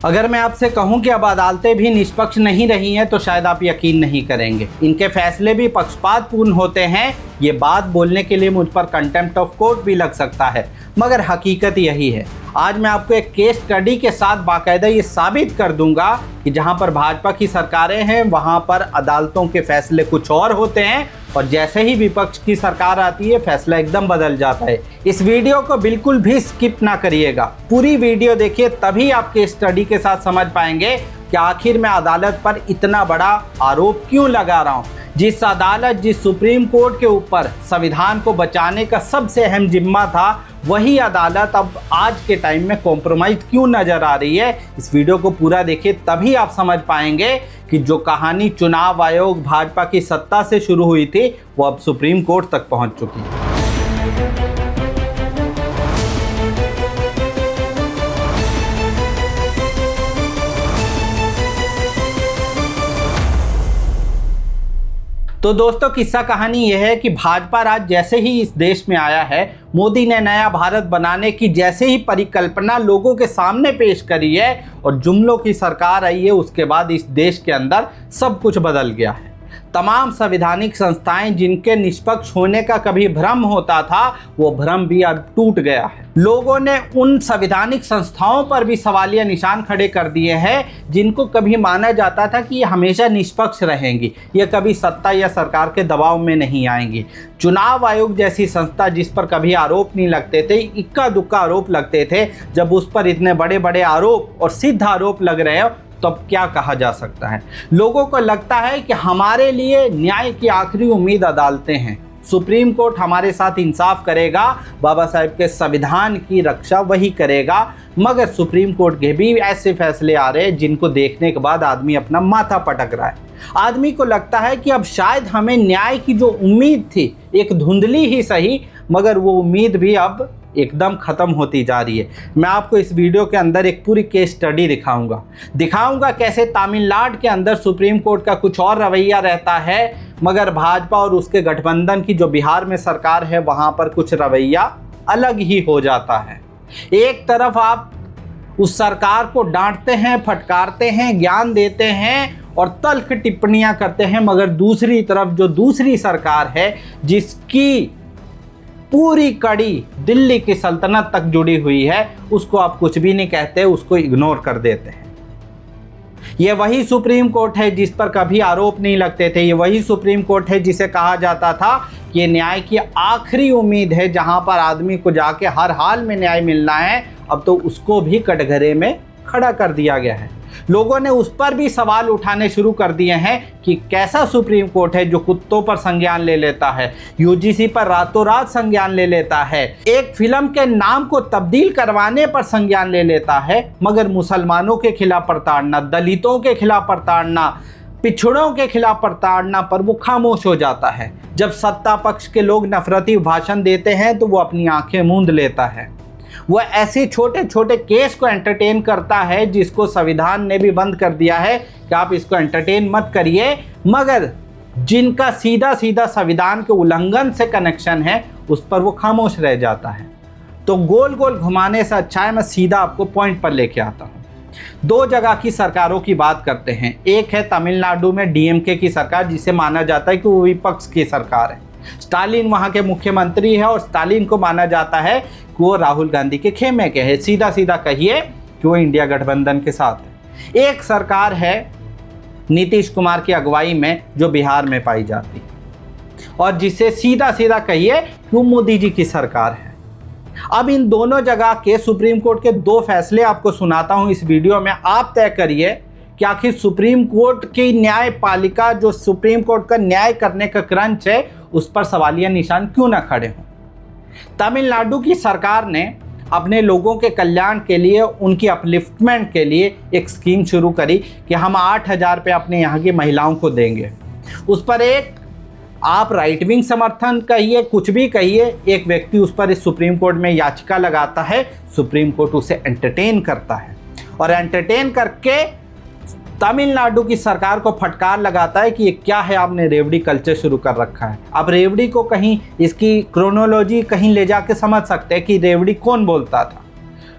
अगर मैं आपसे कहूं कि अब अदालतें भी निष्पक्ष नहीं रही हैं तो शायद आप यकीन नहीं करेंगे। इनके फैसले भी पक्षपातपूर्ण होते हैं। ये बात बोलने के लिए मुझ पर कंटेम्प्ट ऑफ कोर्ट भी लग सकता है, मगर हकीकत यही है। आज मैं आपको एक केस स्टडी के साथ बाकायदा ये साबित कर दूंगा कि जहां पर भाजपा की सरकारें हैं वहां पर अदालतों के फैसले कुछ और होते हैं, और जैसे ही विपक्ष की सरकार आती है फैसला एकदम बदल जाता है। इस वीडियो को बिल्कुल भी स्किप ना करिएगा, पूरी वीडियो देखिए, तभी आप केस स्टडी के साथ समझ पाएंगे कि आखिर मैं अदालत पर इतना बड़ा आरोप क्यों लगा रहा हूं। जिस अदालत, जिस सुप्रीम कोर्ट के ऊपर संविधान को बचाने का सबसे अहम जिम्मा था, वही अदालत अब आज के टाइम में कॉम्प्रोमाइज क्यों नजर आ रही है। इस वीडियो को पूरा देखिए, तभी आप समझ पाएंगे कि जो कहानी चुनाव आयोग भाजपा की सत्ता से शुरू हुई थी वो अब सुप्रीम कोर्ट तक पहुंच चुकी है। तो दोस्तों, किस्सा कहानी यह है कि भाजपा राज जैसे ही इस देश में आया है, मोदी ने नया भारत बनाने की जैसे ही परिकल्पना लोगों के सामने पेश करी है और जुमलों की सरकार आई है, उसके बाद इस देश के अंदर सब कुछ बदल गया है। तमाम संवैधानिक संस्थाएं जिनके निष्पक्ष होने का कभी भ्रम होता था, वो भ्रम भी अब टूट गया है। लोगों ने उन संवैधानिक संस्थाओं पर भी सवालिया निशान खड़े कर दिए हैं जिनको कभी माना जाता था कि ये हमेशा निष्पक्ष रहेंगी, ये कभी सत्ता या सरकार के दबाव में नहीं आएंगी। चुनाव आयोग जैसी संस्था जिस पर कभी आरोप नहीं लगते थे, इक्का दुक्का आरोप लगते थे, जब उस पर इतने बड़े बड़े आरोप और सिद्ध आरोप लग रहे हो तो अब क्या कहा जा सकता है। लोगों को लगता है कि हमारे लिए न्याय की आखिरी उम्मीद अदालतें हैं, सुप्रीम कोर्ट हमारे साथ इंसाफ करेगा, बाबा साहेब के संविधान की रक्षा वही करेगा। मगर सुप्रीम कोर्ट के भी ऐसे फैसले आ रहे हैं जिनको देखने के बाद आदमी अपना माथा पटक रहा है। आदमी को लगता है कि अब शायद हमें न्याय की जो उम्मीद थी, एक धुंधली ही सही, मगर वो उम्मीद भी अब एकदम ख़त्म होती जा रही है। मैं आपको इस वीडियो के अंदर एक पूरी केस स्टडी दिखाऊंगा कैसे तमिलनाडु के अंदर सुप्रीम कोर्ट का कुछ और रवैया रहता है, मगर भाजपा और उसके गठबंधन की जो बिहार में सरकार है वहाँ पर कुछ रवैया अलग ही हो जाता है। एक तरफ आप उस सरकार को डांटते हैं, फटकारते हैं, ज्ञान देते हैं और तल्ख टिप्पणियाँ करते हैं, मगर दूसरी तरफ जो दूसरी सरकार है जिसकी पूरी कड़ी दिल्ली की सल्तनत तक जुड़ी हुई है, उसको आप कुछ भी नहीं कहते, उसको इग्नोर कर देते हैं। ये वही सुप्रीम कोर्ट है जिस पर कभी आरोप नहीं लगते थे, ये वही सुप्रीम कोर्ट है जिसे कहा जाता था कि ये न्याय की आखिरी उम्मीद है, जहां पर आदमी को जाके हर हाल में न्याय मिलना है। अब तो उसको भी कटघरे में खड़ा कर दिया गया है। लोगों ने उस पर भी सवाल उठाने शुरू कर दिए हैं कि कैसा सुप्रीम कोर्ट है जो कुत्तों पर संज्ञान ले लेता है, यूजीसी पर रातों रात संज्ञान ले लेता है, एक फिल्म के नाम को तब्दील करवाने पर संज्ञान ले लेता है, मगर मुसलमानों के खिलाफ प्रताड़ना, दलितों के खिलाफ प्रताड़ना, पिछड़ों के खिलाफ प्रताड़ना पर वो खामोश हो जाता है। जब सत्ता पक्ष के लोग नफरती भाषण देते हैं तो वो अपनी आंखें मूंद लेता है। वह ऐसे छोटे छोटे केस को एंटरटेन करता है जिसको संविधान ने भी बंद कर दिया है कि आप इसको एंटरटेन मत करिए, मगर जिनका सीधा सीधा संविधान के उल्लंघन से कनेक्शन है उस पर वो खामोश रह जाता है। तो गोल गोल घुमाने से अच्छा है मैं सीधा आपको पॉइंट पर लेके आता हूँ। दो जगह की सरकारों की बात करते हैं। एक है तमिलनाडु में डीएमके की सरकार, जिसे माना जाता है कि वो विपक्ष की सरकार है। स्टालिन वहाँ के मुख्यमंत्री है और स्टालिन को माना जाता है कि वो राहुल गांधी के खेमे के हैं, सीधा सीधा कहिए कि वो इंडिया गठबंधन के साथ है। एक सरकार है नीतीश कुमार की अगुवाई में जो बिहार में पाई जाती है और जिसे सीधा सीधा कहिए कि वो मोदी जी की सरकार है। अब इन दोनों जगह के सुप्रीम कोर्ट के दो फैसले आपको सुनाता हूँ इस वीडियो में। आप तय करिए कि आखिर सुप्रीम कोर्ट की न्यायपालिका, जो सुप्रीम कोर्ट का न्याय करने का क्रंच है, उस पर सवालिया निशान क्यों ना खड़े हों। तमिलनाडु की सरकार ने अपने लोगों के कल्याण के लिए, उनकी अपलिफ्टमेंट के लिए एक स्कीम शुरू करी कि हम 8,000 रुपये अपने यहाँ की महिलाओं को देंगे। उस पर एक, आप राइट विंग समर्थन कहिए, कुछ भी कहिए, एक व्यक्ति उस पर इस सुप्रीम कोर्ट में याचिका लगाता है। सुप्रीम कोर्ट उसे एंटरटेन करता है और एंटरटेन करके तमिलनाडु की सरकार को फटकार लगाता है कि ये क्या है, आपने रेवड़ी कल्चर शुरू कर रखा है। आप रेवड़ी को कहीं, इसकी क्रोनोलॉजी कहीं ले जाके समझ सकते हैं कि रेवड़ी कौन बोलता था।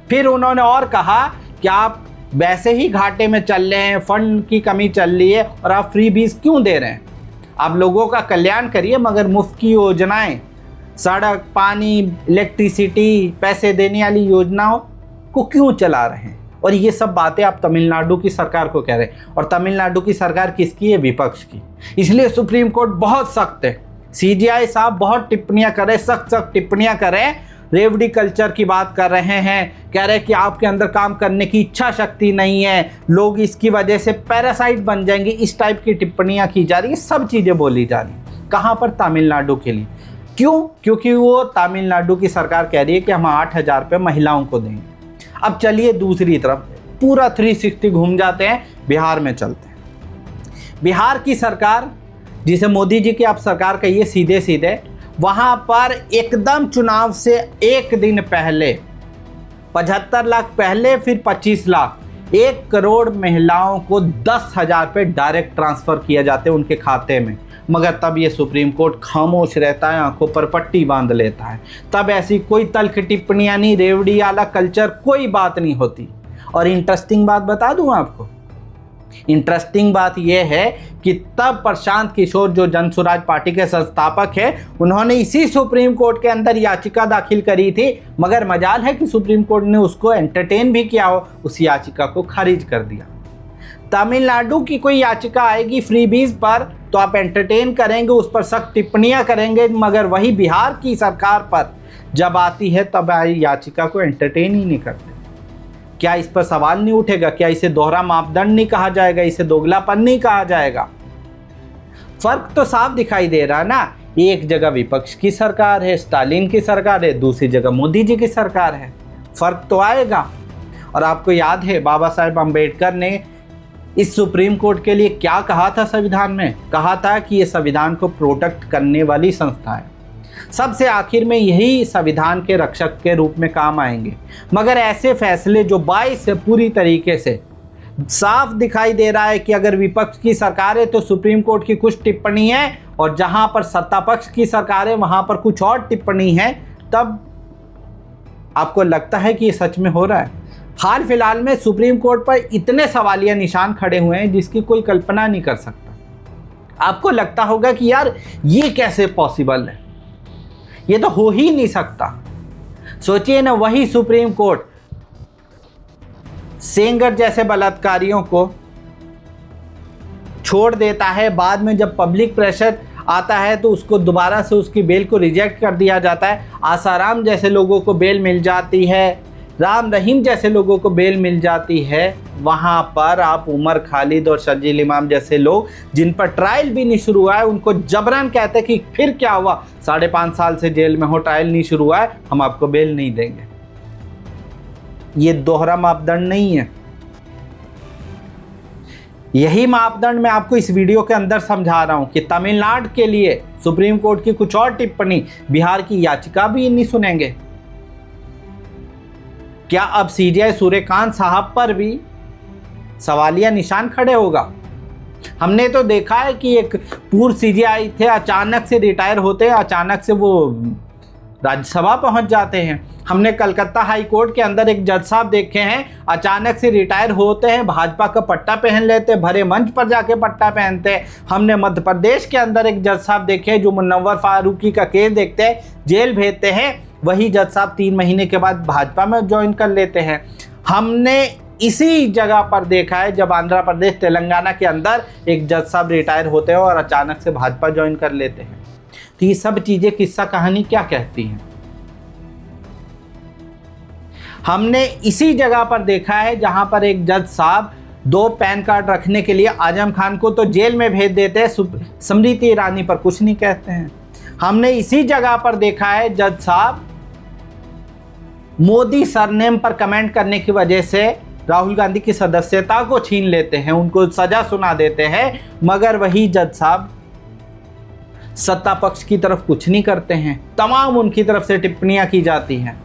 फिर उन्होंने और कहा कि आप वैसे ही घाटे में चल रहे हैं, फंड की कमी चल रही है, और आप फ्रीबीज क्यों दे रहे हैं? आप लोगों का कल्याण करिए, मगर मुफ्त की योजनाएं, सड़क, पानी, इलेक्ट्रिसिटी, पैसे देने वाली योजनाओं को क्यों चला रहे हैं? और ये सब बातें आप तमिलनाडु की सरकार को कह रहे हैं, और तमिलनाडु की सरकार किसकी है? विपक्ष की। इसलिए सुप्रीम कोर्ट बहुत सख्त है। सीजेआई साहब बहुत टिप्पणियां कर रहे हैं, सख्त सख्त टिप्पणियां कर रहे हैं, रेवड़ी कल्चर की बात कर रहे हैं, कह रहे हैं कि आपके अंदर काम करने की इच्छा शक्ति नहीं है, लोग इसकी वजह से पैरासाइट बन जाएंगे, इस टाइप की टिप्पणियां की जा रही है, सब चीज़ें बोली जा रही हैं। कहाँ पर? तमिलनाडु के लिए। क्यों? क्योंकि वो तमिलनाडु की सरकार कह रही है कि हम 8,000 रुपये महिलाओं को देंगे। अब चलिए दूसरी तरफ पूरा 360 घूम जाते हैं, बिहार में चलते हैं। बिहार की सरकार, जिसे मोदी जी की आप सरकार कहिए सीधे सीधे, वहाँ पर एकदम चुनाव से एक दिन पहले 75 लाख पहले, फिर 25 लाख, 1 करोड़ महिलाओं को 10,000 रुपये डायरेक्ट ट्रांसफ़र किया जाते हैं उनके खाते में। मगर तब ये सुप्रीम कोर्ट खामोश रहता है, आंखों पर पट्टी बांध लेता है। तब ऐसी कोई तल्ख टिप्पणियाँ नहीं, रेवड़ी वाला कल्चर, कोई बात नहीं होती। और इंटरेस्टिंग बात बता दूं आपको, इंटरेस्टिंग बात यह है कि तब प्रशांत किशोर, जो जन स्वराज पार्टी के संस्थापक है, उन्होंने इसी सुप्रीम कोर्ट के अंदर याचिका दाखिल करी थी। मगर मजाल है कि सुप्रीम कोर्ट ने उसको एंटरटेन भी किया हो, उस याचिका को खारिज कर दिया। तमिलनाडु की कोई याचिका आएगी फ्रीबीज पर तो आप एंटरटेन करेंगे, उस पर सख्त टिप्पणियां करेंगे, मगर वही बिहार की सरकार पर जब आती है तब याचिका को एंटरटेन ही नहीं करते। क्या इस पर सवाल नहीं उठेगा? क्या इसे दोहरा मापदंड नहीं कहा जाएगा? इसे दोगलापन नहीं कहा जाएगा? फर्क तो साफ दिखाई दे रहा है ना। एक जगह विपक्ष की सरकार है, स्टालिन की सरकार है, दूसरी जगह मोदी जी की सरकार है, फर्क तो आएगा। और आपको याद है बाबा साहेब अम्बेडकर ने इस सुप्रीम कोर्ट के लिए क्या कहा था? संविधान में कहा था कि ये संविधान को प्रोटेक्ट करने वाली संस्था है, सबसे आखिर में यही संविधान के रक्षक के रूप में काम आएंगे। मगर ऐसे फैसले जो 22 से पूरी तरीके से साफ दिखाई दे रहा है कि अगर विपक्ष की सरकार है तो सुप्रीम कोर्ट की कुछ टिप्पणी है, और जहां पर सत्ता पक्ष की सरकार है वहां पर कुछ और टिप्पणी है, तब आपको लगता है कि ये सच में हो रहा है। हाल फिलहाल में सुप्रीम कोर्ट पर इतने सवालिया निशान खड़े हुए हैं जिसकी कोई कल्पना नहीं कर सकता। आपको लगता होगा कि यार ये कैसे पॉसिबल है, ये तो हो ही नहीं सकता। सोचिए ना, वही सुप्रीम कोर्ट सेंगर जैसे बलात्कारियों को छोड़ देता है, बाद में जब पब्लिक प्रेशर आता है तो उसको दोबारा से उसकी बेल को रिजेक्ट कर दिया जाता है। आसाराम जैसे लोगों को बेल मिल जाती है, राम रहीम जैसे लोगों को बेल मिल जाती है। वहाँ पर आप उमर खालिद और शर्जील इमाम जैसे लोग, जिन पर ट्रायल भी नहीं शुरू हुआ है, उनको जबरन कहते कि फिर क्या हुआ, 5.5 साल से जेल में हो, ट्रायल नहीं शुरू हुआ है, हम आपको बेल नहीं देंगे। ये दोहरा मापदंड नहीं है। यही मापदंड मैं आपको इस वीडियो के अंदर समझा रहा हूं कि तमिलनाडु के लिए सुप्रीम कोर्ट की कुछ और टिप्पणी, बिहार की याचिका भी नहीं सुनेंगे। क्या अब सीजेआई सूर्यकांत साहब पर भी सवालिया निशान खड़े होगा? हमने तो देखा है कि एक पूर्व सीजेआई थे, अचानक से रिटायर होते हैं, अचानक से वो राज्यसभा पहुंच जाते हैं। हमने कलकत्ता हाई कोर्ट के अंदर एक जज साहब देखे हैं, अचानक से रिटायर होते हैं, भाजपा का पट्टा पहन लेते, भरे मंच पर जाके पट्टा पहनते हैं। हमने मध्य प्रदेश के अंदर एक जज साहब देखे हैं जो मुनव्वर फारूकी का केस देखते हैं, जेल भेजते हैं, वही जज साहब 3 महीने के बाद भाजपा में ज्वाइन कर लेते हैं। हमने इसी जगह पर देखा है जब आंध्र प्रदेश, तेलंगाना के अंदर एक जज साहब रिटायर होते हैं और अचानक से भाजपा ज्वाइन कर लेते हैं। तो ये सब चीजें किस्सा कहानी क्या कहती हैं? हमने इसी जगह पर देखा है जहां पर एक जज साहब 2 पैन कार्ड रखने के लिए आजम खान को तो जेल में भेज देते हैं, स्मृति ईरानी पर कुछ नहीं कहते हैं। हमने इसी जगह पर देखा है जज साहब मोदी सरनेम पर कमेंट करने की वजह से राहुल गांधी की सदस्यता को छीन लेते हैं, उनको सजा सुना देते हैं, मगर वही जज साहब सत्ता पक्ष की तरफ कुछ नहीं करते हैं। तमाम उनकी तरफ से टिप्पणियां की जाती हैं।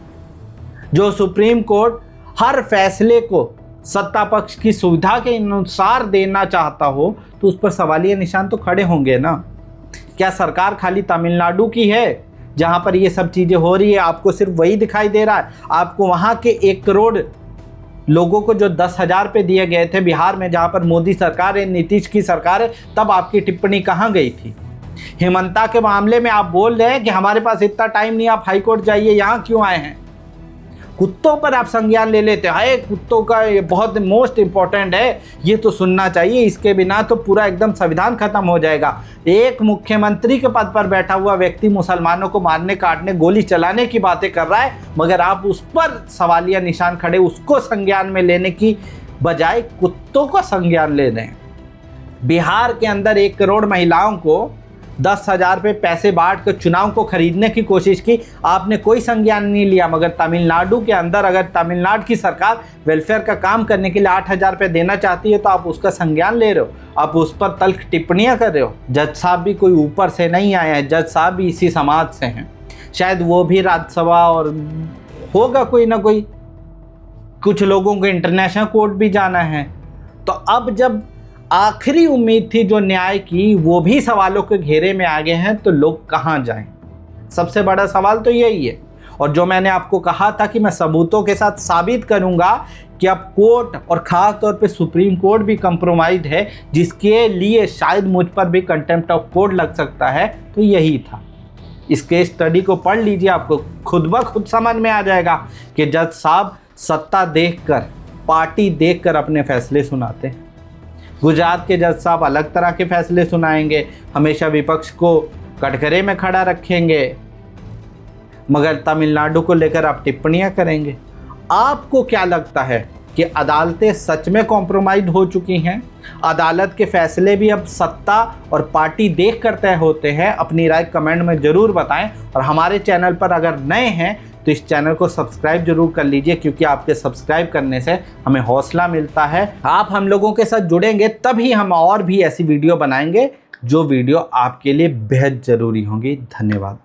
जो सुप्रीम कोर्ट हर फैसले को सत्ता पक्ष की सुविधा के अनुसार देना चाहता हो तो उस पर सवालिया निशान तो खड़े होंगे ना। क्या सरकार खाली तमिलनाडु की है जहां पर ये सब चीजें हो रही है? आपको सिर्फ वही दिखाई दे रहा है? आपको वहां के 1 करोड़ लोगों को जो 10,000 रुपये दिए गए थे बिहार में, जहाँ पर मोदी सरकार है, नीतीश की सरकार है, तब आपकी टिप्पणी कहाँ गई थी? हेमंता के मामले में आप बोल रहे हैं कि हमारे पास इतना टाइम नहीं, आप हाईकोर्ट जाइए, यहाँ क्यों आए हैं? कुत्तों पर आप संज्ञान ले लेते हैं। कुत्तों का ये बहुत मोस्ट इंपॉर्टेंट है, ये तो सुनना चाहिए, इसके बिना तो पूरा एकदम संविधान खत्म हो जाएगा। एक मुख्यमंत्री के पद पर बैठा हुआ व्यक्ति मुसलमानों को मारने, काटने, गोली चलाने की बातें कर रहा है, मगर आप उस पर सवालिया निशान खड़े, उसको संज्ञान में लेने की बजाय कुत्तों को संज्ञान ले रहे हैं। बिहार के अंदर 1 करोड़ महिलाओं को 10,000 रुपये पैसे बांट कर चुनाव को खरीदने की कोशिश की, आपने कोई संज्ञान नहीं लिया। मगर तमिलनाडु के अंदर अगर तमिलनाडु की सरकार वेलफेयर का काम करने के लिए 8,000 रुपये देना चाहती है तो आप उसका संज्ञान ले रहे हो, आप उस पर तल्ख टिप्पणियां कर रहे हो। जज साहब भी कोई ऊपर से नहीं आए हैं, जज साहब भी इसी समाज से हैं, शायद वो भी राज्यसभा और होगा कोई ना कोई, कुछ लोगों को इंटरनेशनल कोर्ट भी जाना है। तो अब जब आखिरी उम्मीद थी जो न्याय की, वो भी सवालों के घेरे में आ गए हैं, तो लोग कहाँ जाएं? सबसे बड़ा सवाल तो यही है। और जो मैंने आपको कहा था कि मैं सबूतों के साथ साबित करूंगा कि अब कोर्ट और ख़ास तौर पे सुप्रीम कोर्ट भी कंप्रोमाइज है, जिसके लिए शायद मुझ पर भी कंटेम्प्ट ऑफ कोर्ट लग सकता है, तो यही था। इस केस स्टडी को पढ़ लीजिए, आपको खुद ब खुद समझ में आ जाएगा कि जज साहब सत्ता देखकर, पार्टी देखकर अपने फैसले सुनाते हैं। गुजरात के जज साहब अलग तरह के फैसले सुनाएंगे, हमेशा विपक्ष को कटघरे में खड़ा रखेंगे, मगर तमिलनाडु को लेकर आप टिप्पणियां करेंगे। आपको क्या लगता है कि अदालतें सच में कॉम्प्रोमाइज हो चुकी हैं? अदालत के फैसले भी अब सत्ता और पार्टी देख कर तय होते हैं? अपनी राय कमेंट में ज़रूर बताएं। और हमारे चैनल पर अगर नए हैं तो इस चैनल को सब्सक्राइब जरूर कर लीजिए, क्योंकि आपके सब्सक्राइब करने से हमें हौसला मिलता है। आप हम लोगों के साथ जुड़ेंगे तभी हम और भी ऐसी वीडियो बनाएंगे जो वीडियो आपके लिए बेहद ज़रूरी होंगी। धन्यवाद।